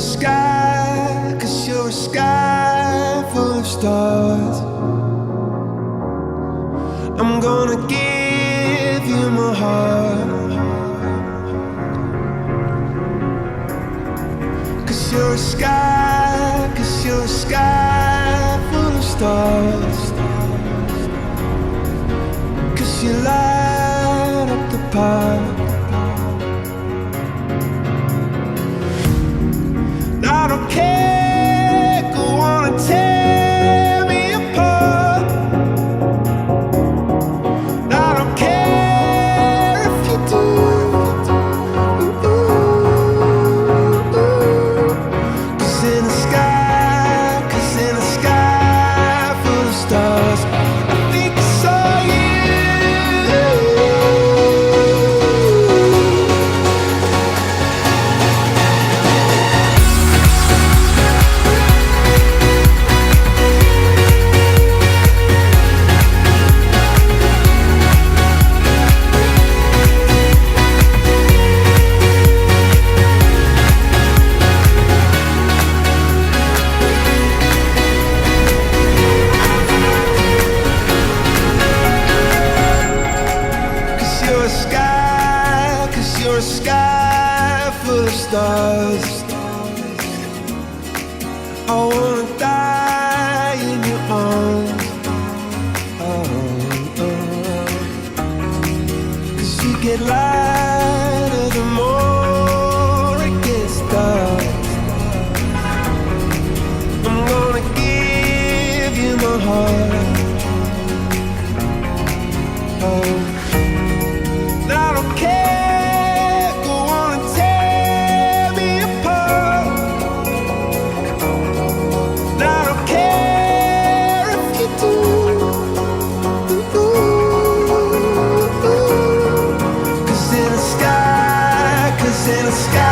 sky, 'cause you're a sky full of stars. I'm gonna give you my heart, 'cause you're a sky, 'cause you're a sky full of stars. 'Cause you light up the park. I don't care, go on and tear me apart. I don't care if you do. Cause in the sky, 'cause in the sky full of stars, I think I saw you. You're a sky full of stars. I wanna die in your arms. Oh, oh. 'Cause you get lighter the more it gets dark. I'm gonna give you my heart. Oh, I don't care. In the sky